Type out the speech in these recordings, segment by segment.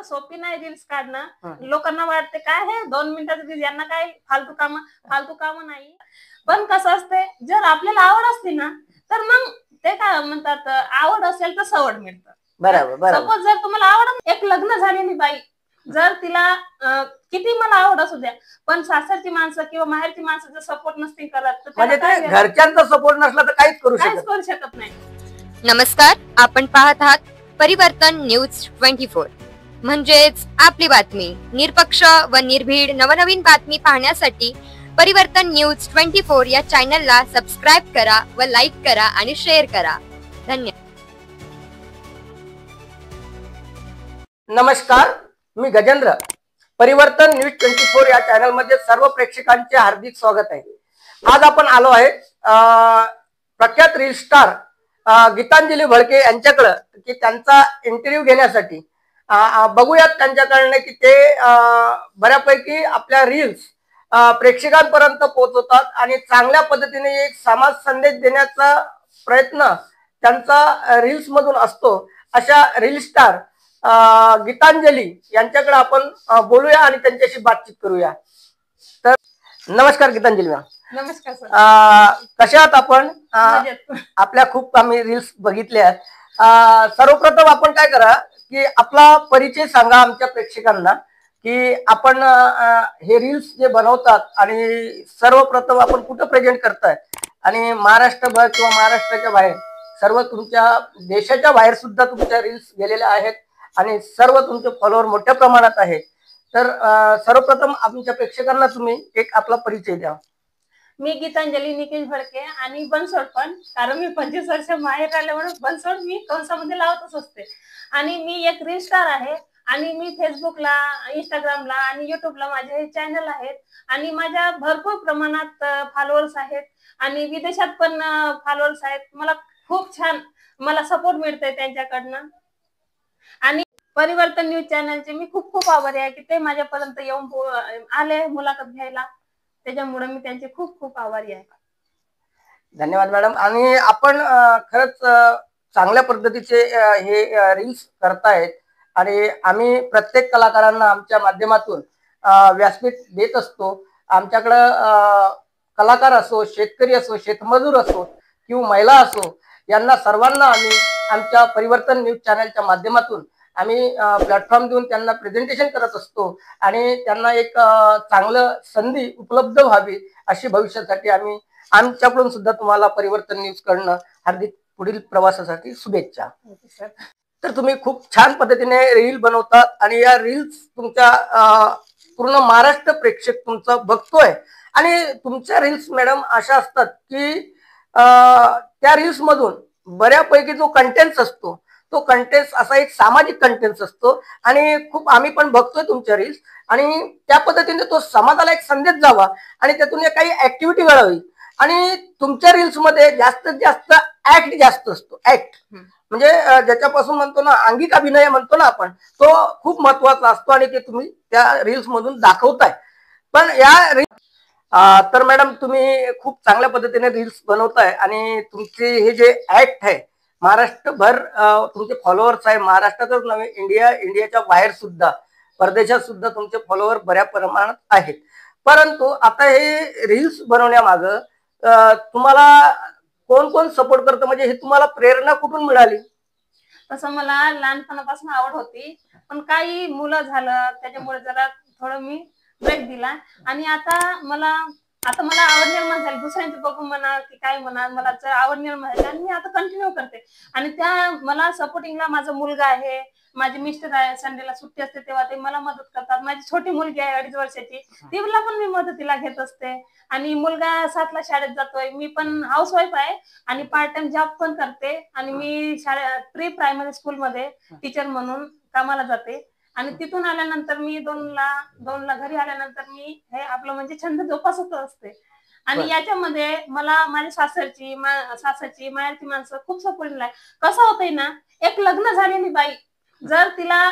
एवढं सोपी नाही रील्स काढणं. लोकांना वाटते काय हे 2 मिनिटाचं रील, यांना काय फालतू काम नाही. पण कसं असते, जर आपल्याला आवड असते ना तर मग ते काय म्हणतात, आवड असेल तर सवड मिळतं. बरोबर. सपोज जर तुम्हाला आवड, एक लग्न झालेली बाई जर तिला किती मला आवड असू द्या, पण सासरची माणसं किंवा माहेरची माणसं जर सपोर्ट नसतील करत तर म्हणजे घरच्यांचा सपोर्ट नसला तर काहीच करू शकत नाही. नमस्कार, आपण पाहत आहात परिवर्तन न्यूज 24, म्हणजेच आपली बातमी. निरपक्ष व निर्भीड नवनवीन बातमी पाहण्यासाठी परिवर्तन न्यूज 24 या चॅनलला सबस्क्राईब करा व लाईक करा आणि शेअर करा. धन्यवाद. नमस्कार, मी गजेंद्र. परिवर्तन न्यूज 24 या चॅनल मध्ये सर्व प्रेक्षकांचे हार्दिक स्वागत आहे. आज आपण आलो आहे प्रख्यात रील स्टार गीतांजली भडके यांच्याकडे की त्यांचा इंटरव्ह्यू घेण्यासाठी. बघूयात त्यांच्याकडनं की ते बऱ्यापैकी आपल्या रील्स प्रेक्षकांपर्यंत पोहोचवतात आणि चांगल्या पद्धतीने एक समाज संदेश देण्याचा प्रयत्न त्यांचा रील्स मधून असतो. अशा रील स्टार गीतांजली यांच्याकडे आपण बोलूया आणि त्यांच्याशी बातचीत करूया. तर नमस्कार गीतांजली मॅम. नमस्कार सर. कशा आहात आपण? आपल्या खूप आम्ही रील्स बघितल्या. सर्वप्रथम आपण काय करा की आपला परिचय सांगा आमच्या प्रेक्षकांना की आपण हे रील्स जे बनवतात आणि सर्वप्रथम आपण कुठं प्रेझेंट करताय आणि महाराष्ट्रभर किंवा महाराष्ट्राच्या बाहेर सर्व तुमच्या देशाच्या बाहेर सुद्धा तुमच्या रील्स गेलेल्या आहेत आणि सर्व तुमचे फॉलोअर मोठ्या प्रमाणात आहेत. तर सर्वप्रथम आमच्या प्रेक्षकांना तुम्ही एक आपला परिचय द्या. मी गीतांजली निकेश भडके आणि बनसोड, पण कारण मी 25 वर्ष माहेर राहिल्यामुळे बनसोड मी कंसामध्ये लावतच असते. आणि मी एक रील स्टार आहे आणि मी फेसबुकला, इंस्टाग्रामला आणि युट्यूबला माझे चॅनल आहेत आणि माझ्या भरपूर प्रमाणात फॉलोअर्स आहेत आणि विदेशात पण फॉलोअर्स आहेत. मला खूप छान सपोर्ट मिळतोय त्यांच्याकडनं. आणि परिवर्तन न्यूज चॅनलचे मी खूप खूप आभारी आहे की ते माझ्यापर्यंत येऊन आले मुलाखत घ्यायला. त्याच्यामुळे मी त्यांचे खूप खूप आभारी आहे. धन्यवाद मॅडम. आणि आपण खरंच चांगल्या पद्धतीचे हे रील्स करतायत आणि आम्ही प्रत्येक कलाकारांना आमच्या माध्यमातून व्यासपीठ देत असतो. आमच्याकडं कलाकार असो, शेतकरी असो, शेतमजूर असो किंवा महिला असो, यांना सर्वांना आम्ही आमच्या परिवर्तन न्यूज चॅनलच्या माध्यमातून आम्ही प्लॅटफॉर्म देऊन त्यांना प्रेझेंटेशन करत असतो आणि त्यांना एक चांगलं संधी उपलब्ध व्हावी अशी भविष्यासाठी आम्ही आमच्याकडून सुद्धा तुम्हाला परिवर्तन न्यूज कडनं हार्दिक पुढील प्रवासासाठी शुभेच्छा. तर तुम्ही खूप छान पद्धतीने रील बनवतात आणि या रील्स तुमच्या पूर्ण महाराष्ट्र प्रेक्षक तुमचा बघतोय. आणि तुमच्या रील्स मॅडम अशा असतात की त्या रील्स मधून बऱ्यापैकी जो कंटेंट असतो तो कंटेंट असा एक सामाजिक कंटेंट असतो आणि खूप आम्ही पण बघतोय तुमच्या रील्स आणि त्या पद्धतीने तो समाजाला एक संदेश जावा आणि त्यातून काही ऍक्टिव्हिटी घडावी. आणि तुमच्या रील्स मध्ये जास्तीत जास्त ऍक्ट जास्त असतो. ऍक्ट म्हणजे ज्याच्यापासून म्हणतो ना अंगिक अभिनय म्हणतो ना आपण, तो खूप महत्वाचा असतो आणि ते तुम्ही त्या रील्स मधून दाखवताय. पण या तर मॅडम तुम्ही खूप चांगल्या पद्धतीने रील्स बनवताय आणि तुमचे हे जे ऍक्ट आहे महाराष्ट्रभर तुमचे फॉलोअर्स आहे. महाराष्ट्रातच नव्हे, इंडियाच्या बाहेर सुद्धा, परदेशात सुद्धा तुमचे फॉलोअर बऱ्या प्रमाणात आहेत. परंतु आता हे रील्स बनवण्यामागं तुम्हाला कोण कोण सपोर्ट करतं, म्हणजे हे तुम्हाला प्रेरणा कुठून मिळाली? तसं मला लहानपणापासून आवड होती, पण काही मुलं झालं त्याच्यामुळे जरा थोडं मी ब्रेक दिला. आणि आता मला आवड निर्माण झाली दुसऱ्यांचं बघून म्हणा की काय म्हणा, मला आवड निर्माण झाली आणि मी आता कंटिन्यू करते. आणि त्या मला सपोर्टिंगला माझा मुलगा आहे, माझे मिस्टर आहे. संडेला सुट्टी असते तेव्हा ते मला मदत करतात. माझी छोटी मुलगी आहे 2.5 वर्षाची, तिला पण मी मदतीला घेत असते. आणि मुलगा 7ला शाळेत जातोय. मी पण हाऊसवाईफ आहे आणि पार्ट टाइम जॉब पण करते आणि मी प्री प्रायमरी स्कूल मध्ये टीचर म्हणून कामाला जाते. आणि तिथून आल्यानंतर मी 2ला घरी आल्यानंतर मी हे आपलं म्हणजे छंद जोपासत असते. आणि याच्यामध्ये मला माझ्या सासरची माहेरची माणसं खूप सपोर्टिंग आहे. कसं होतंय ना, एक लग्न झालेली बाई जर तिला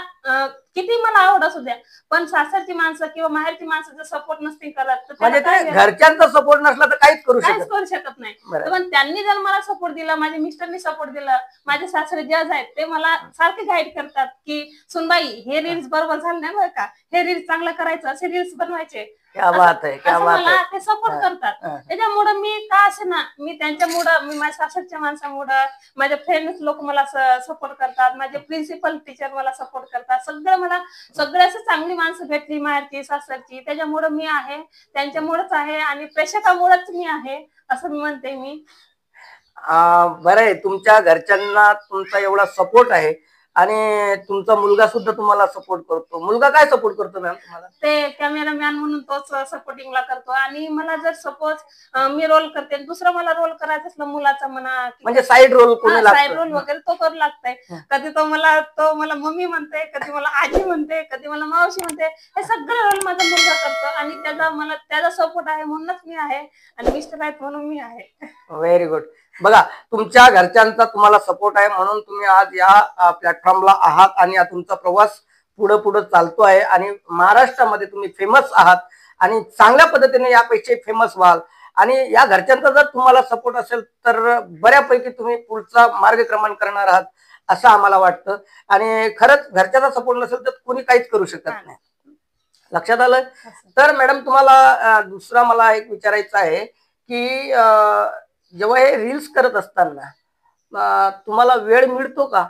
किती मला आवड असू द्या, पण सासरची माणसं किंवा माहेरची माणसं जर सपोर्ट नसतील करत तर त्याला म्हणजे काय ते वेळ? घरच्यांचा सपोर्ट नसला तर काहीच करू काहीच शकत करू शकत नाही. बरं. पण त्यांनी जर मला सपोर्ट दिला, माझ्या मिस्टरनी सपोर्ट दिला, माझे सासरे जज आहेत ते मला सारखे गाईड करतात की सुनबाई हे रील्स बरोबर झाले नाही बरं का, हे रील्स चांगलं करायचं, असे रील्स बनवायचे, क्या बात आहे, क्या असं बात मला आहे. ते सपोर्ट करतात. त्याच्यामुळे मी का असे ना, मी त्यांच्यामुळं, मी माझ्या सासरच्या माणसामुळं, माझ्या फ्रेंड्स लोक मला सपोर्ट करतात, माझे प्रिन्सिपल टीचर मला सपोर्ट करतात, सगळं मला सगळ्या असं चांगली माणसं भेटली माहेरची सासरची, त्याच्यामुळे मी आहे, त्यांच्यामुळेच आहे आणि प्रेक्षकामुळेच मी आहे असं मी म्हणते. मी बरं आहे, तुमच्या घरच्यांना तुमचा एवढा सपोर्ट आहे आणि तुमचा मुलगा सुद्धा तुम्हाला सपोर्ट करतो. मुलगा काय सपोर्ट करतो मॅम तुम्हाला? ते कॅमेरामॅन म्हणून तोच सपोर्टिंगला करतो. आणि मला जर सपोज मी रोल करते, दुसरा मला रोल करायचा असला मुलाचा म्हणा, म्हणजे साईड रोल कोणी साईड रोल लागतो? वगैरे तो करू लागतंय. कधी तो मला मम्मी म्हणते, कधी मला आजी म्हणते, कधी मला मावशी म्हणते, हे सगळे रोल माझा मुलगा करतो आणि त्याचा सपोर्ट आहे म्हणूनच मी आहे आणि मिस्टर आहेत म्हणून मी आहे. Very good. बघा, तुमच्या घरच्यांचा तुम्हाला सपोर्ट आहे म्हणून तुम्ही आज या प्लॅटफॉर्मला आहात आणि तुमचा प्रवास पुढे पुढे चालतो आहे आणि महाराष्ट्रामध्ये तुम्ही फेमस आहात आणि चांगल्या पद्धतीने यापेक्षा फेमस व्हाल. आणि या घरच्यांचा जर तुम्हाला सपोर्ट असेल तर बऱ्यापैकी तुम्ही पुढचा मार्गक्रमण करणार आहात असं आम्हाला वाटतं. आणि खरंच घरच्याचा सपोर्ट नसेल तर कोणी काहीच करू शकत नाही. लक्षात आलं? तर मॅडम तुम्हाला दुसरा मला एक विचारायचं आहे की जेव्हा हे रील्स करत असताना तुम्हाला वेळ मिळतो का?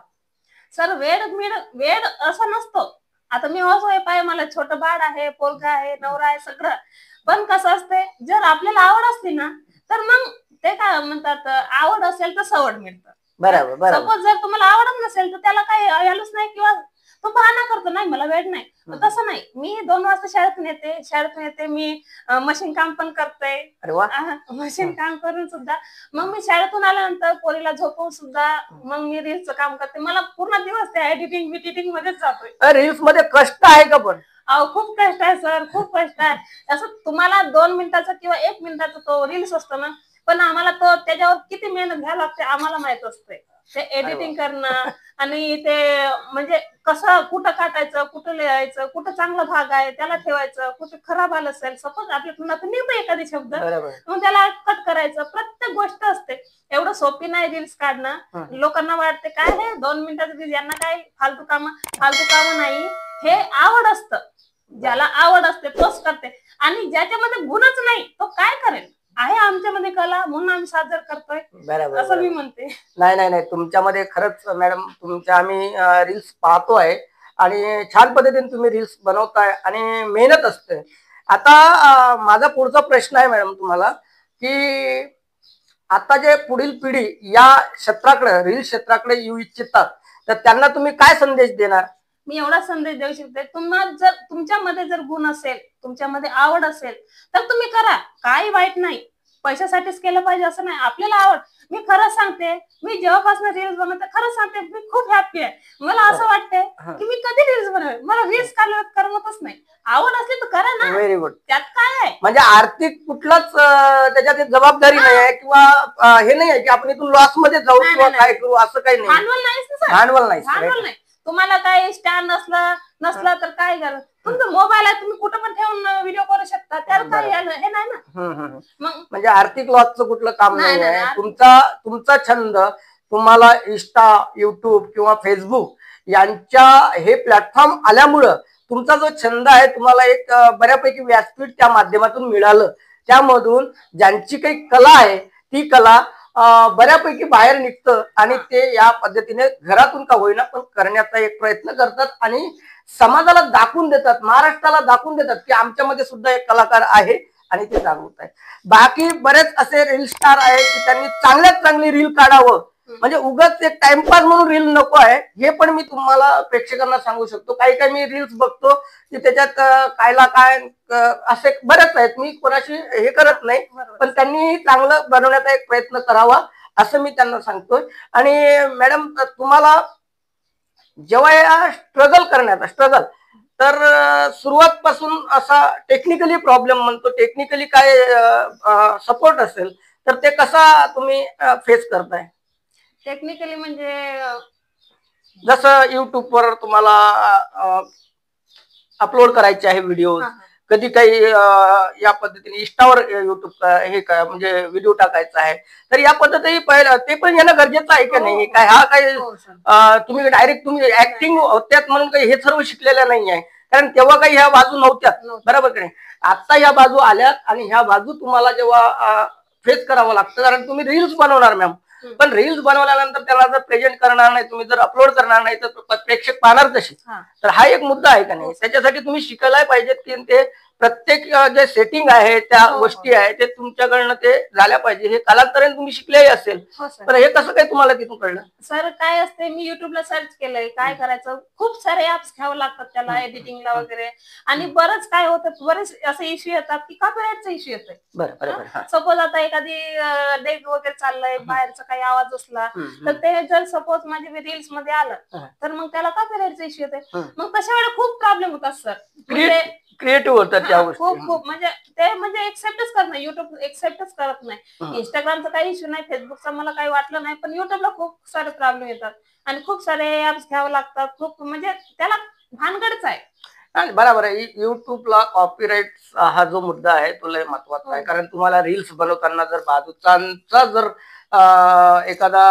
सर वेळ असा नसतो. आता मी हाऊसवाईफ आहे, मला छोटं बाळ आहे, पोरगा आहे, नवरा आहे, सगळं. पण कसं असते, जर आपल्याला आवड असली ना तर मग ते काय म्हणतात, आवड असेल तर सवड मिळतं. बरोबर बरोबर. सपोज जर तुम्हाला आवडत नसेल तर त्याला काही व्हॅल्यूच नाही किंवा तो बहाणा करतो, नाही मला वेळ नाही. तसं नाही, मी 2 वाजता शाळेतून येते मी मशीन काम पण करते. अरे वा. मशीन काम करून सुद्धा मग मी शाळेतून आल्यानंतर पोरीला झोपवून सुद्धा मग मी रील्सचं काम करते. मला पूर्ण दिवस त्या एडिटिंग मध्येच जातोय. रील्स मध्ये कष्ट आहे का? पण खूप कष्ट आहे सर, खूप कष्ट आहे. असं तुम्हाला 2 मिनिटाचा किंवा 1 मिनिटाचा तो रील्स असतो ना, पण आम्हाला तो त्याच्यावर किती मेहनत घ्यावी लागते आम्हाला माहित असते. ते एडिटिंग करणं आणि ते म्हणजे कसं कुठं काटायचं, कुठं लिहायचं, कुठं चांगला भाग आहे त्याला ठेवायचं, कुठं खराब आलं असेल, सपोज आपल्या तोंडातून निघतो एखादी शब्द मग त्याला कट करायचं, प्रत्येक गोष्ट असते. एवढं सोपी नाही रील्स काढणं. लोकांना वाटते काय हे 2 मिनिटाचं रील्स, यांना काय फालतू काम नाही. हे आवड असतं, ज्याला आवड असते तोच करते आणि ज्याच्यामध्ये गुणच नाही तो काय करेल. आहे आमच्यामध्ये कला म्हणून आम्ही सादर करतोय असं मी म्हणते. नाही, तुमच्यामध्ये खरंच मॅडम तुमच्या आम्ही रील्स पाहतो आहे आणि छान पद्धतीने तुम्ही रील्स बनवताय आणि मेहनत असते. आता माझा पुढचा प्रश्न आहे मॅडम तुम्हाला की आता जे पुढील पिढी या क्षेत्राकडे रील क्षेत्राकडे येऊ इच्छितात तर त्यांना तुम्ही काय संदेश देणार? मी एवढा संदेश देऊ शकते, तुम्हाला जर तुमच्यामध्ये जर गुण असेल, तुमच्यामध्ये आवड असेल तर तुम्ही करा, काही वाईट नाही. पैशासाठीच केलं पाहिजे असं नाही. आपल्याला आवड, मी खरं सांगते, मी जेव्हापासून रील्स बनवते खरं सांगते मी खूप हॅपी आहे. मला असं वाटतंय की मी कधी रील्स बनवेल, मला रील्स करमतच नाही. आवड असली तर करा ना. Very good. त्यात काय आहे, म्हणजे आर्थिक कुठलाच त्याच्यात जबाबदारी नाही आहे किंवा हे नाही आहे की आपण इथून लॉस मध्ये जाऊ किंवा काय करू असं काही नाही. भांडवल नाही, भांडवल नाही. तुम्हाला काय स्टँड नसला तर काय करा, तुमचा मोबाईल आहे, तुम्ही कुठं पण ठेवून व्हिडिओ करू शकता, त्याला काय हे नाही ना. म्हणजे आर्थिक लॉसचं कुठलं काम नाही आहे. नाही. तुमचा छंद तुम्हाला इंस्टा, युट्यूब किंवा फेसबुक यांच्या हे प्लॅटफॉर्म आल्यामुळं तुमचा जो छंद आहे तुम्हाला एक बऱ्यापैकी व्यासपीठ त्या माध्यमातून मिळालं. त्यामधून ज्यांची काही कला आहे ती कला बऱ्यापैकी बाहेर निघतं आणि ते या पद्धतीने घरातून का होईना पण करण्याचा एक प्रयत्न करतात आणि समाजाला दाखवून देतात, महाराष्ट्राला दाखवून देतात की आमच्यामध्ये सुद्धा एक कलाकार आहे आणि ते जागृत आहे. बाकी बरेच असे रील स्टार आहेत की त्यांनी चांगल्यात चांगली रील काढावं, म्हणजे उगाच एक टाइमपास म्हणून रील नको आहे. हे पण मी तुम्हाला प्रेक्षकांना सांगू शकतो. काही मी रील्स बघतो की त्याच्यात कायला काय असे बरेच आहेत, मी कोणाशी हे करत नाही, पण त्यांनी चांगलं बनवण्याचा एक प्रयत्न करावा असं मी त्यांना सांगतोय. आणि मॅडम तुम्हाला जेव्हा या स्ट्रगल तर सुरुवात पासून असा टेक्निकली प्रॉब्लेम म्हणतो, टेक्निकली काय सपोर्ट असेल तर ते कसा तुम्ही फेस करताय? टेक्निकली म्हणजे जसं युट्यूबवर तुम्हाला अपलोड करायचे आहे व्हिडिओ, हा, कधी काही या पद्धतीने इंस्टावर युट्यूब हे काय म्हणजे व्हिडिओ टाकायचा आहे, तर या पद्धती पहिलं ते पण येणं गरजेचं आहे का हो, नाही? हो. काय हा काय हो सर. तुम्ही डायरेक्ट तुम्ही ऍक्टिंग होत्यात म्हणून काही हे सर्व शिकलेलं नाही आहे, कारण तेव्हा काही ह्या बाजू नव्हत्या, नव्हत्या. बरोबर की नाही? आता ह्या बाजू आल्यात आणि ह्या बाजू तुम्हाला जेव्हा फेस करावं लागतं, कारण तुम्ही रील्स बनवणार मॅम, पण रील्स बनवल्यानंतर त्याला जर प्रेझेंट करणार नाही, तुम्ही जर अपलोड करणार नाही, तर प्रेक्षक पाहणार कसे? हा. तर हा एक मुद्दा आहे का नाही? त्याच्यासाठी तुम्ही शिकायला पाहिजेत की ते प्रत्येक जे सेटिंग आहे त्या हो, हो. गोष्टी आहे ते तुमच्याकडनं ते झाल्या पाहिजे. हे कालांतराने तुम्ही शिकलेही असेल, हो सर. तर हे कसं काय तुम्हाला तिथून कळलं? सर काय असते, मी युट्यूबला सर्च केलंय काय करायचं, खूप सारे ऍप्स घ्यावं लागतात त्याला एडिटिंगला वगैरे, आणि बरंच काय होतं, बरेच असे इश्यू येतात की कॉपीराईटचा इश्यू येतोय. बरं बरोबर. हा. सपोज आता एखादी डेट वगैरे चाललंय, बाहेरचा काही आवाज असला, तर ते जर सपोज माझे रील्स मध्ये आलं, तर मग त्याला कॉपीराईटचा इश्यू येतोय. मग तशा वेळेला खूप प्रॉब्लेम होतात सर. क्रिएटिव्ह होतात त्या गोष्टी. खूप खूप म्हणजे ते म्हणजे एक्सेप्टच करत नाही, युट्यूब एक्सेप्टच करत नाही. इंस्टाग्रामचा काही इश्यू नाही, फेसबुकचा मला काही वाटलं नाही, पण युट्यूबला खूप सारे प्रॉब्लेम येतात आणि खूप सारे ऍप्स घ्यावं लागतात. खूप म्हणजे त्याला भानगडच आहे. आणि बरोबर आहे, युट्यूबला कॉपीराईट हा जो मुद्दा आहे तो लय महत्वाचा आहे, कारण तुम्हाला रील्स बनवताना जर बाजूचा जर एखादा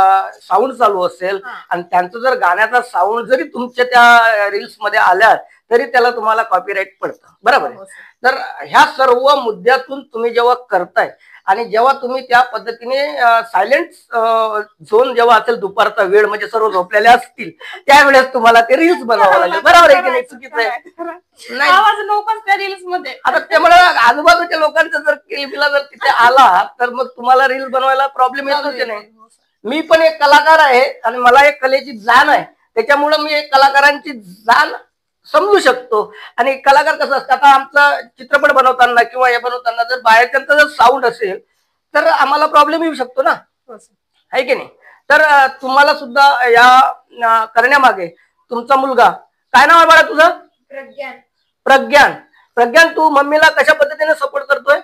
साऊंड चालू असेल आणि त्यांचं जर गाण्याचा साऊंड जरी तुमच्या त्या रील्स मध्ये आल्या तरी त्याला तुम्हाला कॉपीराईट पडतं, बरोबर आहे? तर ह्या सर्व मुद्द्यातून तुम्ही जेव्हा करताय आणि जेव्हा तुम्ही त्या पद्धतीने सायलेंट झोन जेव्हा असेल, दुपारचा वेळ म्हणजे सर्व झोपलेले असतील, त्यावेळेस तुम्हाला ते रील्स बनवावं लागेल, बरोबर आहे की नाही? चुकीचं आहे नाही. आवाज नकोच त्या रील्स मध्ये. आता त्यामुळे आजूबाजूच्या लोकांचा जर केलबिला जर तिथे आला तर मग तुम्हाला रील बनवायला प्रॉब्लेम येतोच की नाही? मी पण एक कलाकार आहे आणि मला एक कलेची जाण आहे, त्याच्यामुळे मी एक कलाकारांची जाण समजू शकतो. आणि कलाकार कसं असतं, आता आमचा चित्रपट बनवताना किंवा हे बनवताना जर बाहेरच्यांचा जर साऊंड असेल तर आम्हाला प्रॉब्लेम येऊ शकतो ना, आहे की नाही? तर तुम्हाला सुद्धा या करण्यामागे तुमचा मुलगा, काय नाव आहे बाळा तुझं? प्रज्ञान. प्रज्ञान, तू मम्मीला कशा पद्धतीने सपोर्ट करतोय?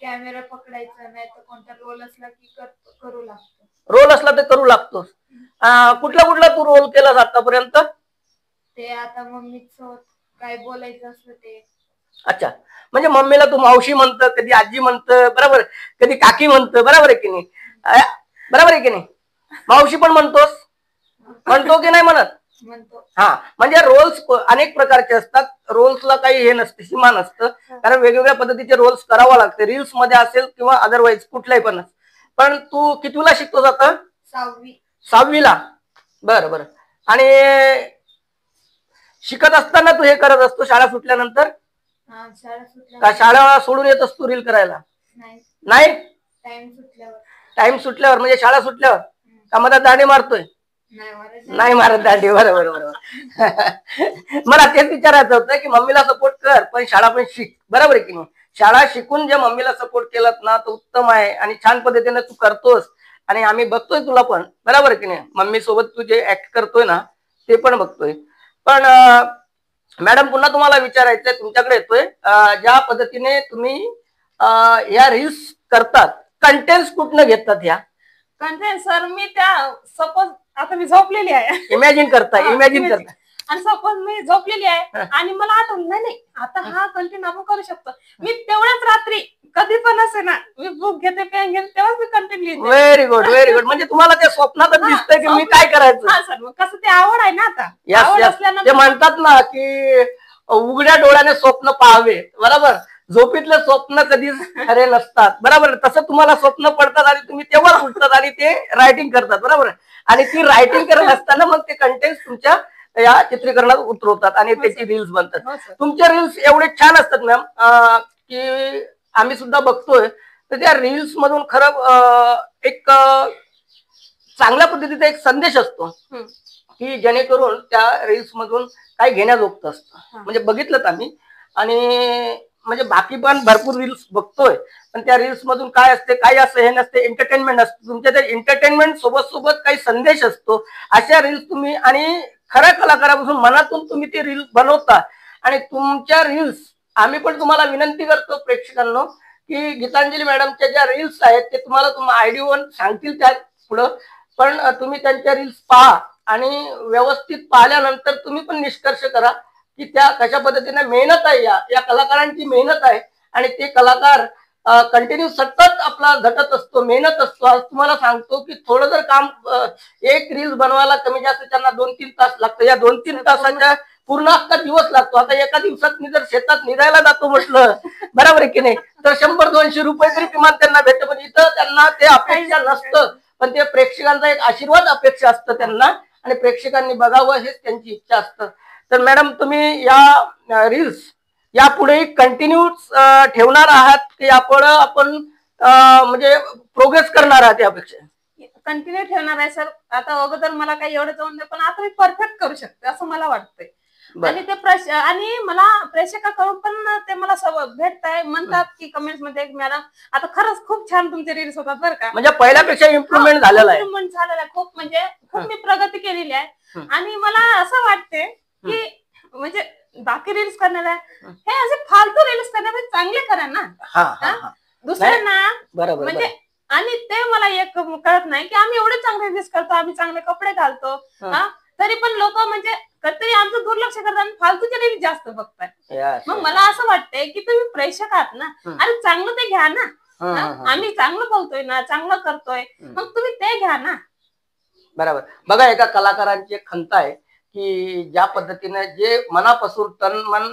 कॅमेरा पकडायचा नाही तर कोणता रोल असला की करू लागतो. रोल असला तर करू लागतोस. कुठला कुठला तू रोल केलास आतापर्यंत? ते आता मम्मीच काय बोलायचं असलं ते. अच्छा, म्हणजे मम्मीला तू मावशी म्हणतं, कधी आजी म्हणतं, बरोबर, कधी काकी म्हणतं, बरोबर आहे की नाही? बरोबर आहे की नाही? मावशी पण म्हणतोस, म्हणतो की नाही म्हणत? म्हणतो. हा, म्हणजे रोल्स अनेक प्रकारचे असतात, रोल्सला काही हे नसते, सीमा नसतं, कारण वेगवेगळ्या पद्धतीचे रोल्स करावा लागते, रील्स मध्ये असेल किंवा अदरवाईज कुठल्याही पण. पण तू कितवीला शिकतोस आता? 6वी. 6वीला. बरं बरं. आणि शिकत असताना तू हे करत असतो शाळा सुटल्यानंतर? का शाळा सोडून येत असतो रील करायला? नाही, टाइम सुटल्यावर म्हणजे शाळा सुटल्यावर का मधात दांडी मारतोय? नाही मारत दांडी, बरोबर बरोबर. मला तेच विचारायचं होतं की मम्मीला सपोर्ट कर पण शाळा पण शिक, बरोबर आहे की नाही? शाळा शिकून जे मम्मीला सपोर्ट केलात ना तो उत्तम आहे आणि छान पद्धतीने तू करतोस आणि आम्ही बघतोय तुला पण, बरोबर आहे की नाही? मम्मी सोबत तू जे ऍक्ट करतोय ना ते पण बघतोय. पण मॅडम, पुन्हा तुम्हाला विचारायचंय, तुमच्याकडे येतोय, ज्या पद्धतीने तुम्ही या रील्स करतात, कंटेंट कुठनं घेतात? ह्या कंटेंट सर मी त्या सपोज आता मी झोपलेली आहे, इमॅजिन करता आणि सपोज मी झोपलेली आहे आणि मला आठवलं नाही आता हा कंटेंट आपण करू शकतो, मी तेवढ्याच रात्री कधी पण असे ना मी बुक घेते, पेन घेते, तेव्हाच मी कंटेंट लिहिते. Very good very good. म्हणजे तुम्हाला ते स्वप्नातच दिसतंय की मी काय करायचं. हा सर, मग कसं ते आवड आहे ना आता. आवड ते असल्यानंतर म्हणतात ना की उघड्या डोळ्याने स्वप्न पाहावे, बरोबर, झोपेतले स्वप्न कधीच खरे नसतात, बरोबर. तसं तुम्हाला स्वप्न पडतात आणि तुम्ही तेव्हा उठतात आणि ते रायटिंग करतात, बरोबर. आणि ती रायटिंग करत असताना मग ते कंटेंट तुमच्या या चित्रीकरणात उतरवतात आणि त्याची रील्स बनतात. तुमच्या रील्स एवढे छान असतात मॅम की आम्ही सुद्धा बघतोय, तर त्या रील्स मधून खरं एक चांगल्या पद्धतीचा एक संदेश असतो की जेणेकरून त्या रील्स मधून काही घेण्याजोगतं असतं. म्हणजे बघितलं आम्ही, आणि म्हणजे बाकी पण भरपूर रील्स बघतोय, पण त्या रील्स मधून काय असते, काय असं हे नसते, एंटरटेनमेंट असते. तुमच्या त्या एंटरटेनमेंट सोबत सोबत काही संदेश असतो. अशा रील्स तुम्ही आणि खऱ्या कलाकारापासून मनातून तुम्ही ते रील्स बनवता. आणि तुमच्या रील्स आम्ही पण तुम्हाला विनंती करतो प्रेक्षकांना की गीतांजली मॅडमच्या ज्या रील्स आहेत ते तुम्हाला आयडी वन सांगतील त्या पुढं, पण तुम्ही त्यांच्या रील्स पहा आणि व्यवस्थित पाहिल्यानंतर तुम्ही पण निष्कर्ष करा की त्या कशा पद्धतीने मेहनत आहे, या कलाकारांची मेहनत आहे आणि ते कलाकार कंटिन्यू सतत आपला झटत असतो, मेहनत असतो. आज तुम्हाला सांगतो की थोडं जर काम एक रील्स बनवायला कमी जास्त त्यांना 2-3 तास लागतं. या 2-3 तासाच्या पूर्ण अख्खा दिवस लागतो. आता एका दिवसात मी जर शेतात निघायला जातो म्हटलं, बरोबर आहे की नाही, तर 100-200 रुपये तरी किमान त्यांना भेटतं. पण इथं त्यांना ते अपेक्षा नसतं, पण ते प्रेक्षकांचा एक आशीर्वाद अपेक्षा असतं त्यांना आणि प्रेक्षकांनी बघावं हेच त्यांची इच्छा असतं. तर मॅडम तुम्ही या रील्स यापुढे कंटिन्यू ठेवणार आहात की आपण म्हणजे प्रोग्रेस करणार आहात यापेक्षा? कंटिन्यू ठेवणार आहे सर. आता अगोदर मला काही एवढं जाऊन नाही, पण आता मी परफेक्ट करू शकते असं मला वाटतंय. आणि ते आणि मला प्रेक्षकाकडून पण ते मला भेटताय, म्हणतात की कमेंट्स मध्ये मॅडम आता खरंच खूप छान तुमचे रील्स होतात बरं का. म्हणजे पहिल्यापेक्षा इम्प्रुव्हमेंट झालेला आहे. इम्प्रुव्हमेंट झालेला आहे खूप, म्हणजे खूप मी प्रगती केलेली आहे. आणि मला असं वाटते की म्हणजे बाकी रील्स करणाऱ्या हे असे फालतू रील्स करण्यापेक्षा चांगले करा ना दुसऱ्यांना, म्हणजे. आणि ते मला एक कळत नाही की आम्ही एवढे चांगले रील्स करतो, आम्ही चांगले कपडे घालतो, तरी पण लोक म्हणजे कधीतरी आमचं दुर्लक्ष करतात आणि फालतूचे रील्स जास्त बघतात. मग मला असं वाटतंय की तुम्ही प्रेक्षक आहात ना, अरे चांगलं ते घ्या ना. आम्ही चांगलं बोलतोय ना, चांगलं करतोय, मग तुम्ही ते घ्या ना. बरोबर. बघा, एका कलाकारांची एक खंत आहे की ज्या पद्धतीने जे मनापासून तन मन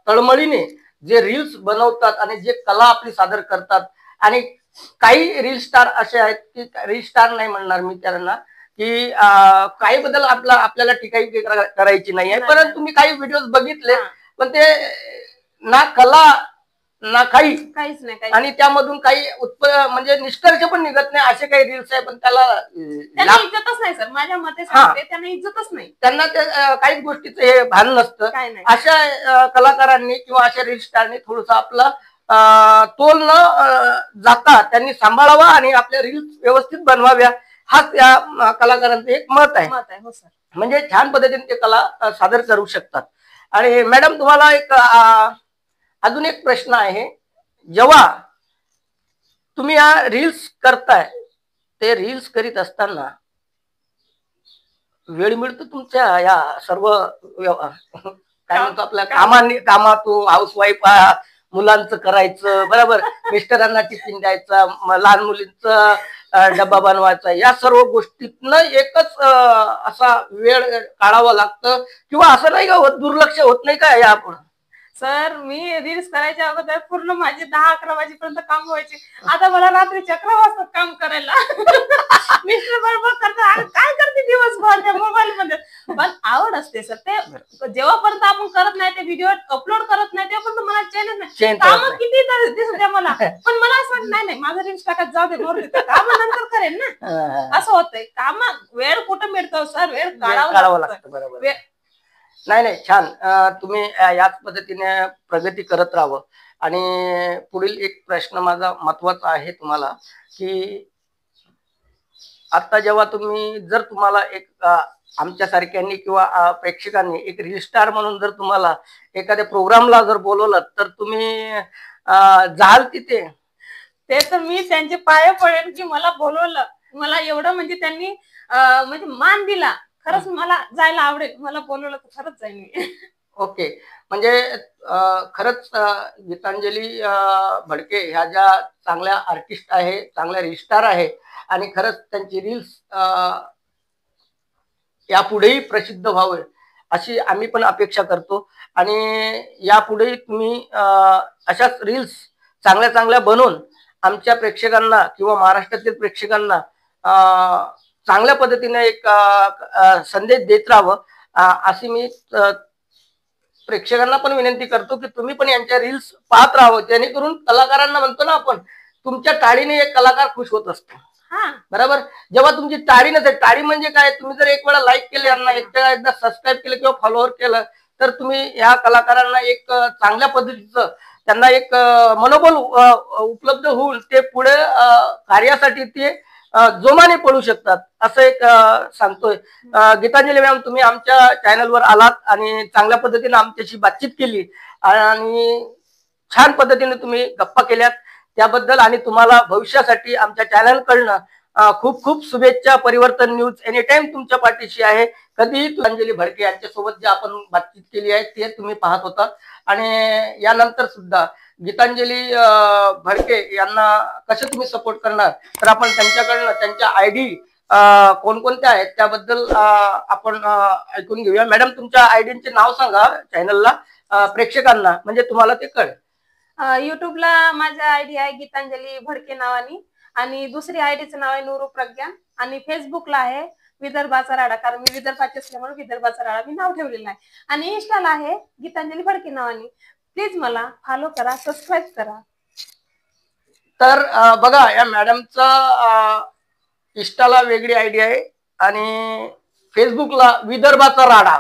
तळमळीने जे रील्स बनवतात आणि जे कला आपली सादर करतात, आणि काही रील स्टार असे आहेत की रील स्टार नाही म्हणणार मी त्यांना, की काही बद्दल आपल्याला टीकाही करायची नाही आहे, परंतु मी काही व्हिडिओ बघितले पण ते ना कला ना काहीच नाही, आणि त्यामधून काही म्हणजे निष्कर्ष पण निघत नाही असे काही रील्स आहे. पण त्याला इज्जतच नाही सर, माझ्या मते सांगते, त्यांना इज्जतच नाही. त्यांना ते काहीच गोष्टीचं हे भान नसतं. अशा कलाकारांनी किंवा अशा रील स्टारनी थोडस आपलं तोल न जाता त्यांनी सांभाळावा आणि आपल्या रील्स व्यवस्थित बनवाव्या, हाच या कलाकारांचं एक मत आहे. हो सर. म्हणजे छान पद्धतीने ते कला सादर करू शकतात. आणि मॅडम तुम्हाला एक अजून एक प्रश्न आहे, जेव्हा तुम्ही या रील्स करताय, ते रील्स करीत असताना वेळ मिळतो तुमच्या या सर्व काय म्हणतो आपल्या कामातून, हाऊसवाईफ मुलांचं करायचं, बरोबर, मिस्टरांना टिफिन द्यायचा, लहान मुलींचा डब्बा बनवायचा, या सर्व गोष्टीतनं एकच असा वेळ काढावा लागतं, किंवा असं नाही का दुर्लक्ष होत नाही का यापुढे? सर मी रील्स करायच्या अगोदर पूर्ण माझी 10-11 वाजेपर्यंत काम व्हायचे. आता मला रात्री 11 वाजता काम करायला मिस्टर बरोबर करतात, काय करते दिवसभर त्या मोबाईल मध्ये. पण आवड असते सर, ते जेव्हापर्यंत आपण करत नाही, ते व्हिडिओ अपलोड करत नाही, तेव्हापर्यंत मला चॅनल नाही. काम किती दिसू द्या मला, पण मला असं वाटत नाही माझं रील्स टाकत जाऊ दे, काम नंतर करेन ना. असं होतंय, काम वेळ कुठं मिळतो सर, वेळ काढावा लागतो. बरोबर. नाही, छान. तुम्ही याच पद्धतीने प्रगती करत राहावं. आणि पुढील एक प्रश्न माझा महत्वाचा आहे तुम्हाला, की आता जेव्हा जर तुम्हाला एक आमच्यासारख्यांनी किंवा प्रेक्षकांनी एक रील स्टार म्हणून जर तुम्हाला एखाद्या प्रोग्रामला जर बोलवलं, तर तुम्ही जाल तिथे? ते तर मी त्यांचे पाय पडेल की मला बोलवलं, मला एवढं म्हणजे त्यांनी म्हणजे मान दिला, खरंच मला जायला आवडेल. मला बोलवलं तर खरंच जाईन मी. ओके. म्हणजे खरंच गीतांजली भडके ह्या ज्या चांगल्या आर्टिस्ट आहे, चांगल्या रील स्टार आहे, आणि खरंच त्यांची रील्स यापुढेही प्रसिद्ध व्हावे अशी आम्ही पण अपेक्षा करतो. आणि यापुढे तुम्ही अशाच रील्स चांगल्या चांगल्या बनवून आमच्या प्रेक्षकांना किंवा महाराष्ट्रातील प्रेक्षकांना चांगल्या पद्धतीने एक संदेश देत राहावं अशी मी प्रेक्षकांना पण विनंती करतो की तुम्ही पण यांच्या रील्स पाहत राहावं, जेणेकरून कलाकारांना म्हणतो ना आपण, तुमच्या टाळीने एक कलाकार खुश होत असतो. बरोबर. जेव्हा तुमची टाळी नसेल, टाळी म्हणजे काय, तुम्ही जर एक वेळा लाईक केले, यांना एकदा सबस्क्राईब केलं किंवा फॉलोअर केलं, तर तुम्ही ह्या कलाकारांना एक चांगल्या पद्धतीचं त्यांना एक मनोबल उपलब्ध होऊन ते पुढे कार्यासाठी ते जोमाने पळू शकतात असं एक सांगतोय. गीतांजली मॅम, तुम्ही आमच्या चॅनलवर आलात आणि चांगल्या पद्धतीने आमच्याशी बातचीत केली आणि छान पद्धतीने तुम्ही गप्पा केल्यात त्याबद्दल, आणि तुम्हाला भविष्यासाठी आमच्या चॅनलकडनं खूप खूप शुभेच्छा. परिवर्तन न्यूज एनी टाइम तुमच्या पाठीशी आहे. कधीही गीतांजली भडके यांच्यासोबत जे आपण बातचीत केली आहे ते तुम्ही पाहत होता आणि यानंतर सुद्धा गीतांजली भडके यांना कसे तुम्ही सपोर्ट करणार तर आपण त्यांच्याकडनं त्यांच्या ID कोणकोणत्या आहेत त्याबद्दल आपण ऐकून घेऊया. मॅडम तुमच्या आयडीचे नाव सांगा चॅनलला प्रेक्षकांना म्हणजे तुम्हाला ते कळेल. युट्यूबला माझ्या आयडी आहे गीतांजली भडके नावानी आणि दुसरी आयडीचं नाव आहे नूरू प्रज्ञा आणि फेसबुकला आहे विदर्भाचा राडा कारण मी विदर्भाची असल्यामुळे विदर्भाचा राडा मी नाव ठेवलेलं आहे आणि इंस्टाला आहे गीतांजली भडके नावानी. प्लीज मला फॉलो करा, सबस्क्राईब करा. तर बघा या मॅडमचा इंस्टाला वेगळी आयडी आहे आणि फेसबुकला विदर्भाचा राडा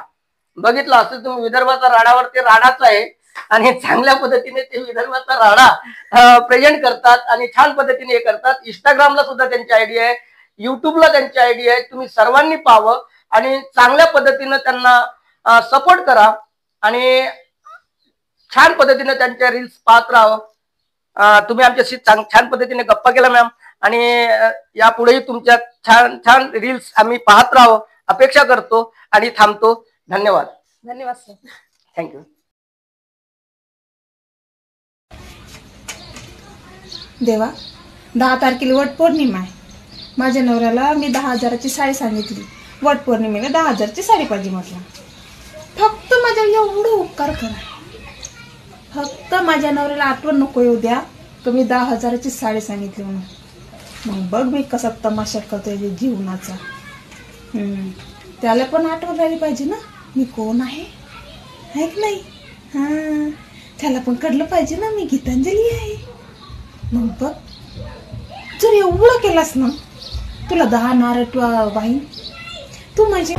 बघितला असेल तुम्ही. विदर्भाचा राडावर ते राडाच आहे आणि चांगल्या पद्धतीने ते विदर्भाचा राडा प्रेझेंट करतात आणि छान पद्धतीने हे करतात. इंस्टाग्रामला सुद्धा त्यांची आयडी आहे, युट्यूबला त्यांची आयडी आहे. तुम्ही सर्वांनी पाहावं आणि चांगल्या पद्धतीने त्यांना सपोर्ट करा आणि छान पद्धतीने त्यांच्या रील्स पाहत राहावं. तुम्ही आमच्याशी छान पद्धतीने गप्पा केला मॅम आणि यापुढेही तुमच्या छान छान रील्स आम्ही पाहत राहावं अपेक्षा करतो आणि थांबतो. धन्यवाद. धन्यवाद सर. थँक्यू. देवा 10 तारखेला वट पौर्णिमा आहे. माझ्या नवऱ्याला मी 10,000ची साडी सांगितली. वट पौर्णिमेला 10,000ची साडी पाहिजे म्हटलं. फक्त माझ्या एवढं उपकार करा. फक्त माझ्या नवऱ्याला आठवण नको येऊ द्या तर मी 10,000ची साडी सांगितली म्हणून. मग बघ मी कसा तमाशा करतोय जीवनाचा. त्याला पण आठवण राहिली पाहिजे ना मी कोण आहे की नाही. हा त्याला पण कळलं पाहिजे ना मी गीतांजली आहे. मग बघ जर एवढं केलास ना तुला 10 नारळ वाहीन. तू माझे